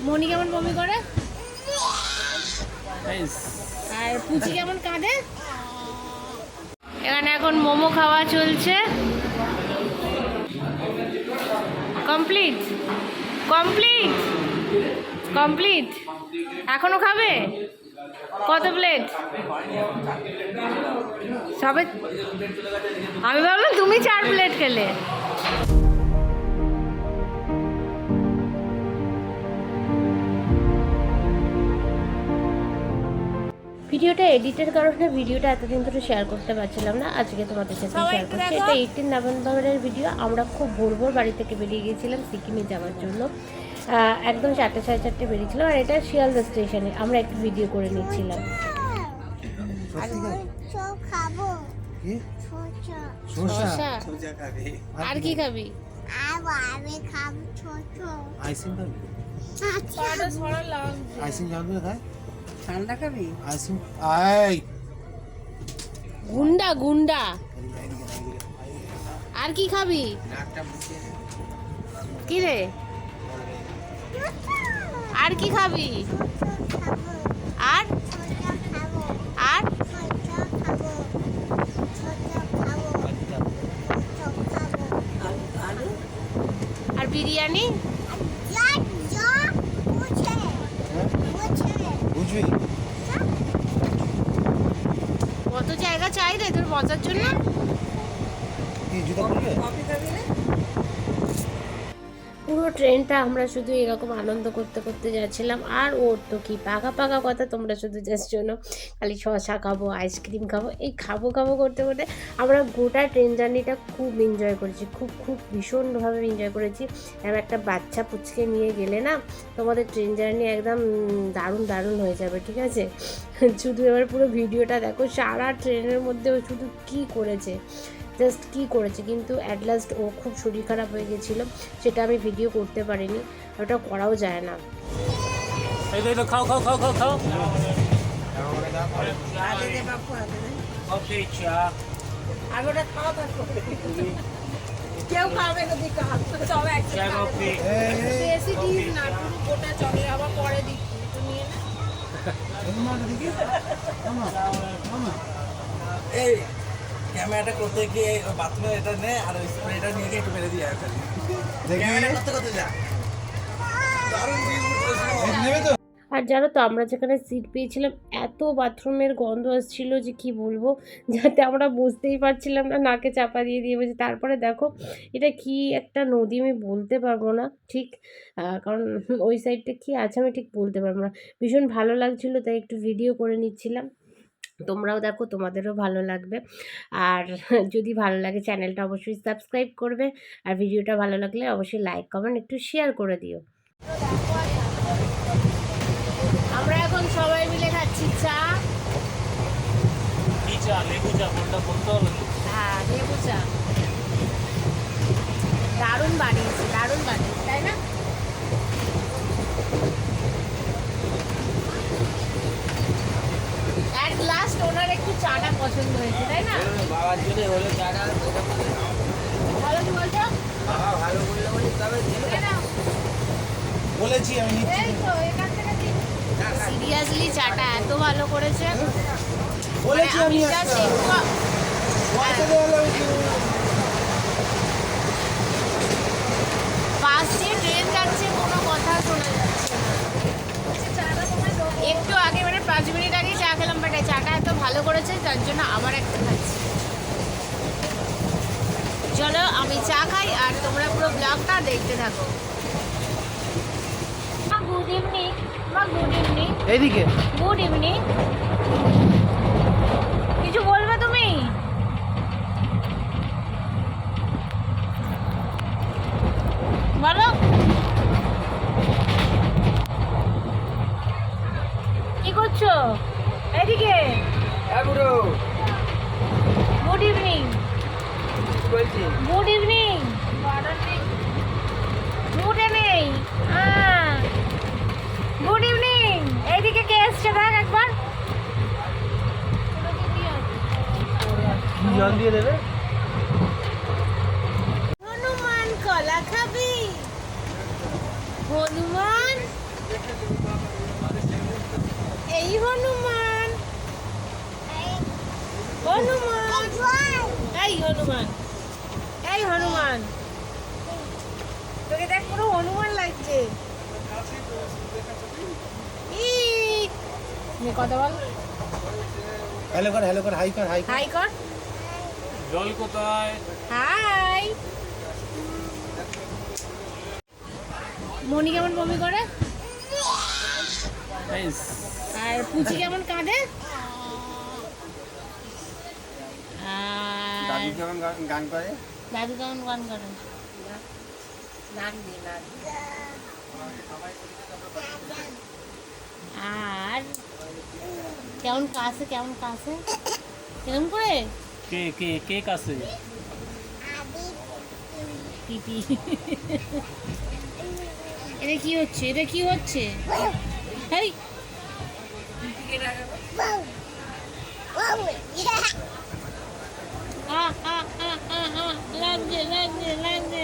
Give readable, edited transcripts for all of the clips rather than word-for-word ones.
মনি কেমন বমি করে আর পুচি কেমন কাঁদে। এখানে এখন মোমো খাওয়া চলছে। Complete complete complete. এখনো খাবে? কত প্লেট? সবে আমি ভাবলাম তুমি 4 প্লেট খেলে। ভিডিওটা এডিটের কারণে ভিডিওটা এতদিন ধরে শেয়ার করতে পারছিলাম না, আজকে তোমাদের সাথে শেয়ার করছি। এটা 18 নভেম্বরের ভিডিও। আমরা খুব ভোর ভোর বাড়ি থেকে বেরিয়ে গিয়েছিলাম সিকিমে যাওয়ার জন্য। একদম 4টে সাড়ে 4টে বেরিয়েছিলাম। আর এটা শিয়ালদা স্টেশনে আমরা একটু ভিডিও করে নিচ্ছিলাম। আর কি খাবি? ঠান্ডা খাবি? গুন্ডা গুন্ডা। আর কি খাবি? কি রে? আর কি খাবি? আর আর আর বিরিয়ানি। কত জায়গা চাই রে তোর বসার জন্য? পুরো ট্রেনটা আমরা শুধু এরকম আনন্দ করতে করতে যাচ্ছিলাম। আর ওর তো কি পাকা পাকা কথা, তোমরা শুধু জাস্ট জন্য খালি শসা খাবো, আইসক্রিম খাবো, এই খাবো খাবো করতে করতে আমরা গোটা ট্রেন জার্নিটা খুব এনজয় করেছি। খুব খুব ভীষণভাবে এনজয় করেছি। এবার একটা বাচ্চা পুচকে নিয়ে গেলে না তোমাদের ট্রেন জার্নি একদম দারুণ দারুণ হয়ে যাবে, ঠিক আছে? শুধু এবার পুরো ভিডিওটা দেখো। সারা ট্রেনের মধ্যে ও শুধু কী করেছে, জাস্ট কী করেছে। কিন্তু অ্যাট লাস্ট ও খুব শরীর খারাপ হয়ে গেছিলো, সেটা আমি ভিডিও করতে পারিনি, ওটা করাও যায় না। খাও খাও খাও খাও খাও। কেউ খাবে না, বেশি দিস না, পুরো গোটা চলে আবার পরে দিচ্ছি, একটু নিয়ে না। এই ক্যামেরাটা করতে গিয়ে বাথরুমে এটা নে আর ওই স্প্রেটা নিয়ে গিয়ে একটু মেরে দিয়ে আসে। ক্যামেরা করতে করতে যা। দারুণ নেবে তো। আর জানো তো আমরা যেখানে সিট পেয়েছিলাম এত বাথরুমের গন্ধ আসছিল যে কি বলবো, যাতে আমরা বুঝতেই পারছিলাম না, নাকে চাপা দিয়ে দিয়ে বলছি। তারপরে দেখো এটা কি একটা নদী আমি বলতে পারবো না ঠিক, কারণ ওই সাইডটা কি আছে আমি ঠিক বলতে পারবো না। ভীষণ ভালো লাগছিল, তাই একটু ভিডিও করে নিচ্ছিলাম। তোমরাও দেখো, তোমাদেরও ভালো লাগবে। আর যদি ভালো লাগে চ্যানেলটা অবশ্যই সাবস্ক্রাইব করবে। আর ভিডিওটা ভালো লাগলে অবশ্যই লাইক কমেন্ট একটু শেয়ার করে দিও। আমরা এখন সবাই মিলে খাচ্ছি চা। কি চা? লেবু চা? কোনটা বলতে হবে? হ্যাঁ, লেবু চা। দারুণ বানিয়েছে, দারুণ বানিয়েছে, তাই না? অ্যাট লাস্ট ওনার একটু চাটা পছন্দ হয়েছে, তাই না? বাবার জন্য হলো চাটা। ভালো কি বলছো? বাবা ভালো বললে বলি তবে বলেছি আমি নিচ্ছি। এই তো এখান থেকে সিরিয়াসলি চাটা এত ভালো করেছে, বলেছি আমি just একটা একটু পয়সা দেওয়া লাগবে। পাশ দিয়ে ট্রেন যাচ্ছে, কোনো কথা শোনা যাচ্ছে না। একটু আগে মানে 5 মিনিট আগে চা খেলাম, বাট চাটা এত ভালো করেছে যার জন্য আবার একটা খাচ্ছি। চলো আমি চা খাই আর তোমরা পুরো ব্লগটা দেখতে থাকো। গুড ইভিনিং মা, গুড ইভিনিং। এইদিকে গুড ইভিনিং। কিছু বলবে তুমি? বলো। কি করছো? এদিকে। Good evening. Good evening. Good evening. Good evening. এইদিকে কে এসছে দেখ একবার। জল দিয়ে দেবে। হনুমান কলা খাবি? হনুমান এই হনুমান, হনুমান, এই হনুমান, এই হনুমান, তোকে দেখ পুরো হনুমান লাগছে। কথা বল, হ্যালো কর, হাই কর, হাই কর। জল কোথায়? হাই। মনি কেমন বমি করে আর পুচি কেমন কাঁদে আর দাদু কেমন গান করে? দাদু কেমন গান করে? আর কেমন কাছে, কেমন কাছে, কেমন করে কে কে কে কাছে? পিপি। এটা কি হচ্ছে, এটা কি হচ্ছে? হেই লাগছে লাগছে লাগছে।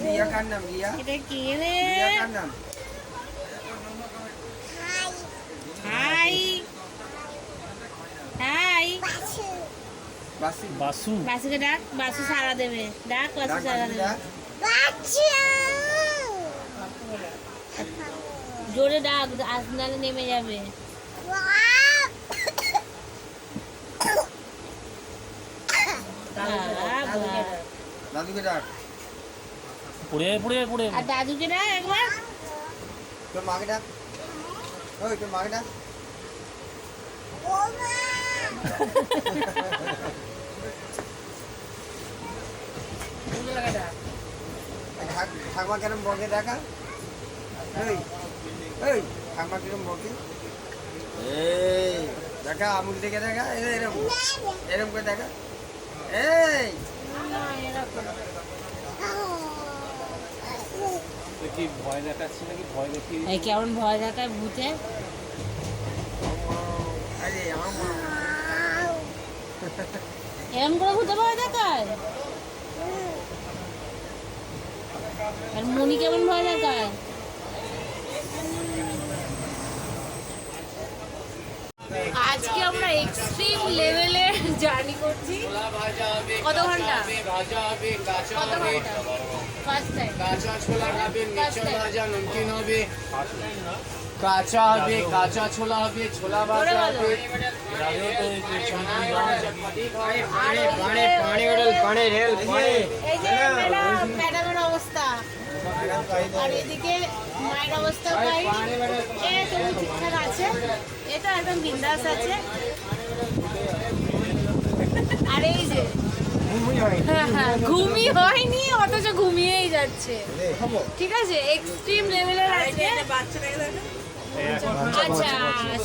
রিয়া কার নাম? রিয়া? এটা কি রে? রিয়া কার নাম? Hi hi. বাসু। বাসু। বাসুকে ডাক, বাসু সারা দেবে। ডাক, বাসু সারা দেবে। জোরে ডাক, নালে নেমে যাবে। দাদুকে ডাক। পড়ে পড়ে পড়ে। আর দাদুকে ডাক একবার। তোর মাকে ডাক। ওই তোর মাকে ডাক। ঠাকুমা কেরম বকে দেখা? এই এই ঠাকুমা কিরম বকে? এই দেখা, আমুক দেখে দেখা, এরম এরম করে দেখা। এই কি ভয় দেখাচ্ছে নাকি? ভয় দেখি কেমন ভয় দেখায় ভূতে? আরে আমার এরম করে ভূতে ভয় দেখায়? আর মনি কেমন ভয় দেখায়? আজকে আমরা এক্সট্রিম লেভেলে জার্নি করছি। কত ঘন্টা? কত ঘন্টা? First time. কাঁচা ছোলা খাবে, নিচে ভাজা নমকিন হবে, কাঁচা হবে, কাঁচা ছোলা হবে, ছোলা ভাজা হবে। এই যে ম্যাডামের অবস্থা, আর এদিকে মায়ের অবস্থা ভাই তবু ঠিকঠাক আছে, এটা একদম বিন্দাস আছে। আর এই যে ঘুমই হয়নি অথচ ঘুমিয়েই যাচ্ছে, ঠিক আছে, এক্সট্রিম লেভেলের আছে। আচ্ছা,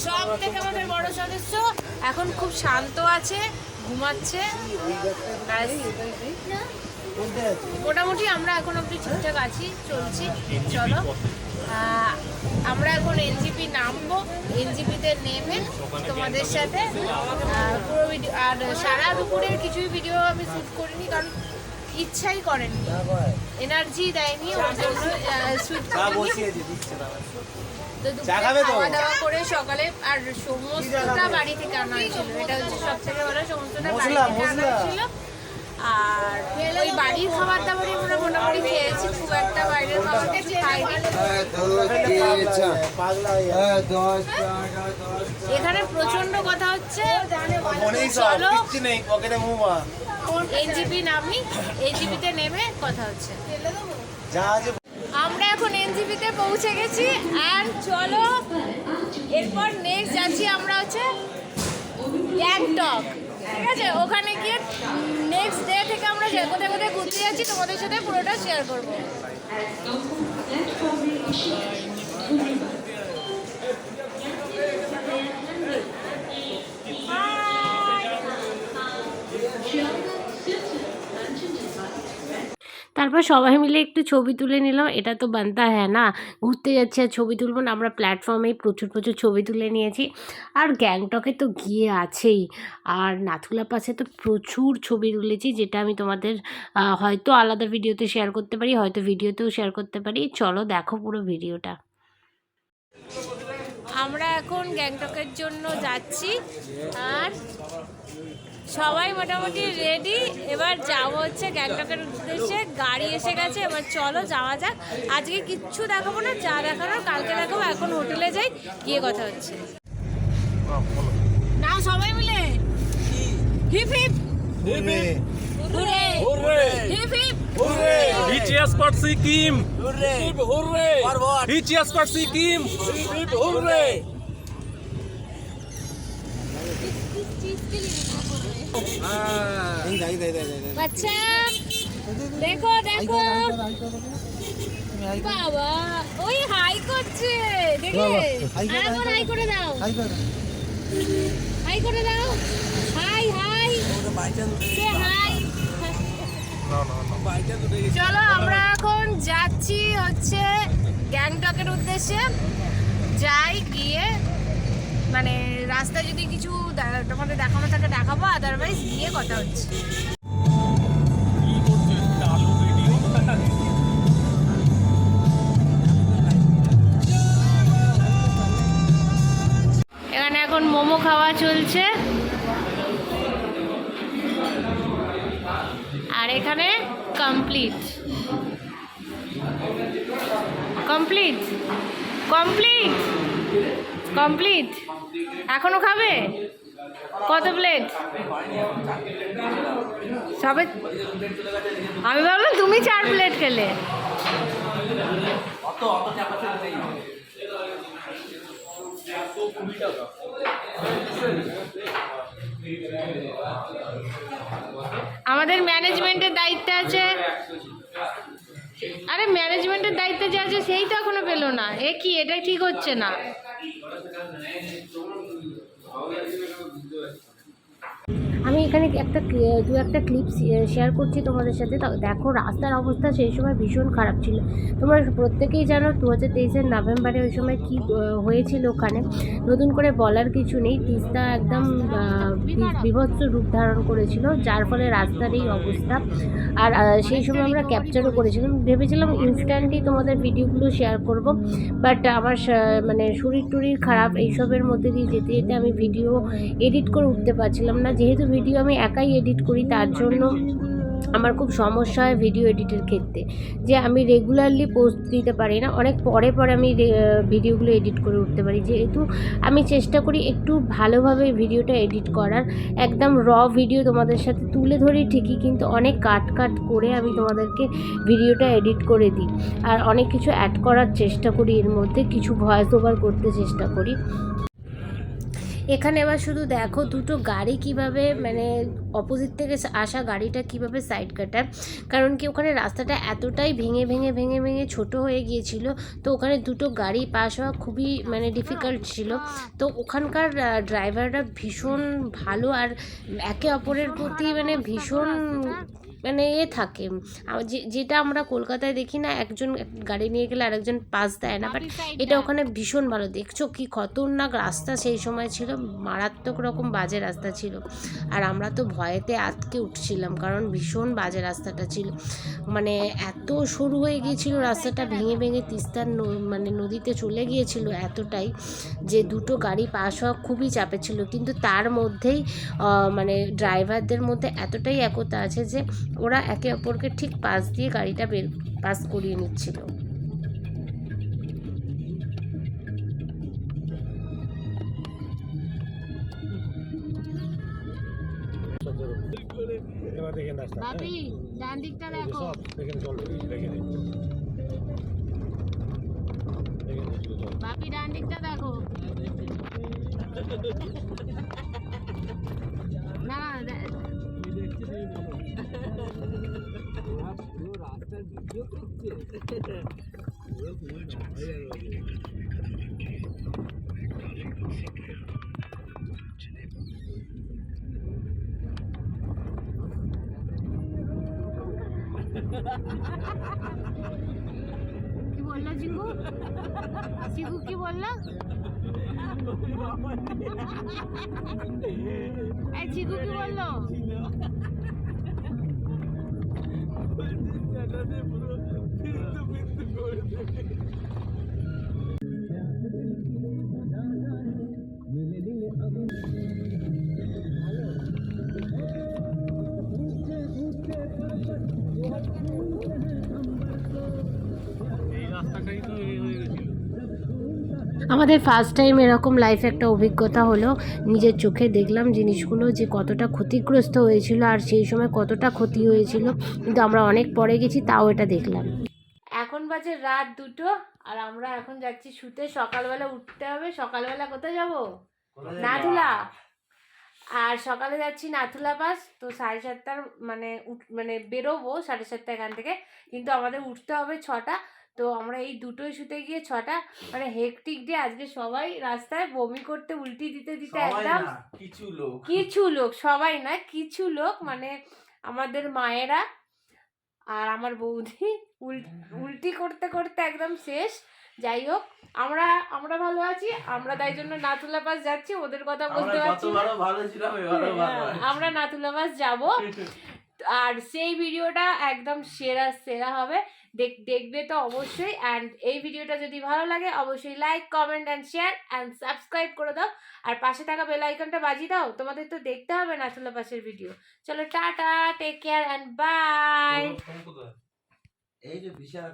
সব থেকে আমাদের বড় সদস্য এখন খুব শান্ত আছে, ঘুমাচ্ছে। মোটামুটি আমরা এখন অব্দি ঠিকঠাক আছি, চলছি। চলো আমরা এখন এনজিপি নামবো, এনজিপিতে নেমে তোমাদের সাথে পুরো ভিডিও, আর সারা দুপুরের কিছুই ভিডিও আমি শ্যুট করিনি, কারণ ইচ্ছাই করেনি, এনার্জি দেয়নি, ওর জন্য শ্যুট করিনি। তো দুপুরে খাওয়া দাওয়া করে সকালে, আর সমস্তটা বাড়ি থেকে আনা হয়েছিল, এটা হচ্ছে সব থেকে ভালো, সমস্তটা বাড়ি থেকে আনা হয়েছিল। আর ওই বাড়ির খাবার দাবারই আমরা মোটামুটি খেয়েছি, খুব একটা বাইরের খাবার কিছু খাইনি। এখানে প্রচন্ড কথা হচ্ছে, চলো এনজিপি নামি, এনজিপিতে নেমে কথা হচ্ছে। আমরা এখন এনজিপিতে পৌঁছে গেছি, আর চলো এরপর নেক্সট যাচ্ছি আমরা হচ্ছে গ্যাংটক, ঠিক আছে, ওখানে গিয়ে নেক্সট ডে থেকে আমরা কোথায় কোথায় ঘুরতে যাচ্ছি তোমাদের সাথে পুরোটা শেয়ার করবো। তারপর সবাই মিলে একটু ছবি তুলে নিলাম, এটা তো বানতা হ্যাঁ না, ঘুরতে যাচ্ছি আর ছবি তুলব না। আমরা প্ল্যাটফর্মেই প্রচুর প্রচুর ছবি তুলে নিয়েছি, আর গ্যাংটকে তো গিয়ে আছেই, আর নাথুলা পাসে তো প্রচুর ছবি তুলেছি, যেটা আমি তোমাদের হয়তো আলাদা ভিডিওতে শেয়ার করতে পারি, হয়তো ভিডিওতেও শেয়ার করতে পারি। চলো দেখো পুরো ভিডিওটা। আমরা এখন গ্যাংটকের জন্য যাচ্ছি আর সবাই মোটামুটি রেডি। এবার যাবো হচ্ছে গ্যাংটকের উদ্দেশ্যে, গাড়ি এসে গেছে, এবার চলো যাওয়া যাক। আজকে কিচ্ছু দেখাবো না, যা দেখানোর কালকে দেখাবো। এখন হোটেলে যাই, গিয়ে কথা হচ্ছে। না সবাই মিলে hip hip hooray hip hip hooray He cheers for Sikkim. Hooray Hooray! For what? He cheers for Sikkim. Hooray বাচ্চা দেখো দেখো বাবা ওই হাই করছে, দেখে আরেকবার হাই করে দাও, হাই করে দাও, হাই হাই সে হাই। চলো আমরা এখন যাচ্ছি হচ্ছে গ্যাংটকের উদ্দেশ্যে। যাই, গিয়ে মানে রাস্তায় যদি কিছু তোমাদের দেখানো থাকে দেখাবো, আদারওয়াইজ গিয়ে কথা হচ্ছে। এখানে এখন মোমো খাওয়া চলছে আর এখানে কমপ্লিট কমপ্লিট কমপ্লিট কমপ্লিট। এখনো খাবে? কত প্লেট? সবে আমি ভাবলাম তুমি 4 প্লেট খেলে। আমাদের ম্যানেজমেন্টের দায়িত্ব আছে। আরে ম্যানেজমেন্টের দায়িত্ব যে আছে সেই তো এখনো পেলো না। এ কি, এটা ঠিক হচ্ছে না। আমি এখানে দু একটা ক্লিপ শেয়ার করছি তোমাদের সাথে। দেখো রাস্তার অবস্থা সেই সময় ভীষণ খারাপ ছিল। তোমরা প্রত্যেকেই জানো 2023-এর নভেম্বরে ওই সময় কী হয়েছিল ওখানে, নতুন করে বলার কিছু নেই। তিস্তা একদম বিভৎস রূপ ধারণ করেছিল, যার ফলে রাস্তার এই অবস্থা। আর সেই সময় আমরা ক্যাপচারও করেছিলাম, ভেবেছিলাম ইনস্ট্যান্টলি তোমাদের ভিডিওগুলো শেয়ার করব, বাট আমার মানে শরীর টরীর খারাপ, এইসবের মধ্যে দিয়ে যেতে যেতে আমি ভিডিও এডিট করে উঠতে পারছিলাম না। যেহেতু ভিডিও আমি একাই এডিট করি, তার জন্য আমার খুব সমস্যা হয় ভিডিও এডিটের ক্ষেত্রে, যে আমি রেগুলারলি পোস্ট দিতে পারি না। অনেক পরে পরে আমি ভিডিওগুলো এডিট করে উঠতে পারি, যেহেতু আমি চেষ্টা করি একটু ভালোভাবে ভিডিওটা এডিট করার। একদম র ভিডিও তোমাদের সাথে তুলে ধরি ঠিকই, কিন্তু অনেক কাট করে আমি তোমাদেরকে ভিডিওটা এডিট করে দিই। আর অনেক কিছু অ্যাড করার চেষ্টা করি, এর মধ্যে কিছু ভয়েস ওভার করতে চেষ্টা করি। এখানে এবার শুধু দেখো দুটো গাড়ি কিভাবে, মানে অপোজিট থেকে আসা গাড়িটা কিভাবে সাইড কাটায়। কারণ কি ওখানে রাস্তাটা এতটাই ভেঙে ছোট হয়ে গিয়েছিল, তো ওখানে দুটো গাড়ি পাস হওয়া খুবই মানে ডিফিকাল্ট ছিল। তো ওখানকার ড্রাইভাররা ভীষণ ভালো আর একে অপরের প্রতি মানে ভীষণ মানে থাকে, যেটা আমরা কলকাতায় দেখি না, একজন গাড়ি নিয়ে গেলে আরেকজন পাস দেয় না, বাট এটা ওখানে ভীষণ ভালো। দেখছো কি খতরনাক রাস্তা সেই সময় ছিল, মারাত্মক রকম বাজে রাস্তা ছিল। আর আমরা তো ভয়েতে আটকে উঠছিলাম, কারণ ভীষণ বাজে রাস্তাটা ছিল। মানে এত সরু হয়ে গিয়েছিল রাস্তাটা, ভেঙে তিস্তার মানে নদীতে চলে গিয়েছিল এতটাই, যে দুটো গাড়ি পাস হওয়া খুবই চাপে ছিল। কিন্তু তার মধ্যেই ড্রাইভারদের মধ্যে এতটাই একতা আছে যে ওরা একে অপরকে ঠিক পাশ দিয়ে গাড়িটা পাস করিয়ে নিচ্ছিল। বাপি ডান দিকটা দেখো, বাপি ডান দিকটা দেখো। না কি বললো চিকু? চিকু কি বললো? এই চিকু কি বললো? আমাদের ফার্স্ট টাইম এরকম লাইফে একটা অভিজ্ঞতা হলো, নিজের চোখে দেখলাম জিনিসগুলো যে কতটা ক্ষতিগ্রস্ত হয়েছিল আর সেই সময় কতটা ক্ষতি হয়েছিল, কিন্তু আমরা অনেক পরে গেছি তাও এটা দেখলাম। এখন বাজে রাত 2টো আর আমরা এখন যাচ্ছি শুতে, সকালবেলা উঠতে হবে। সকালবেলা কোথায় যাব? নাথুলা। আর সকালে যাচ্ছি নাথুলা বাস, তো 7:30 মানে বেরোবো 7:30 এখান থেকে, কিন্তু আমাদের উঠতে হবে 6টা। তো আমরা এই দুটোই শুতে গিয়ে 6টা, মানে হেকটিক ডে আজকে। সবাই রাস্তায় বমি করতে উল্টি দিতে দিতে একদম, কিছু লোক, সবাই না কিছু লোক, মানে আমাদের মায়েরা আর আমার বৌদি উল্টি করতে করতে একদম শেষ। যাই হোক, আমরা ভালো আছি, আমরা তাই জন্য নাথুলা পাস যাচ্ছি। ওদের কথা বলতে পারছি না, আমরা নাথুলা পাস যাব। আর সেই ভিডিওটা একদম সেরা হবে, দেখবে তো অবশ্যই। অ্যান্ড এই ভিডিওটা যদি ভালো লাগে অবশ্যই like, comment and share and subscribe করে দাও। আর পাশে থাকা বেল আইকনটা বাজিয়ে দাও, তোমাদের তো দেখতে হবে নাথুলা পাসের ভিডিও। চলো টাটা, টেক কেয়ার অ্যান্ড বাই। এই যে বিশাল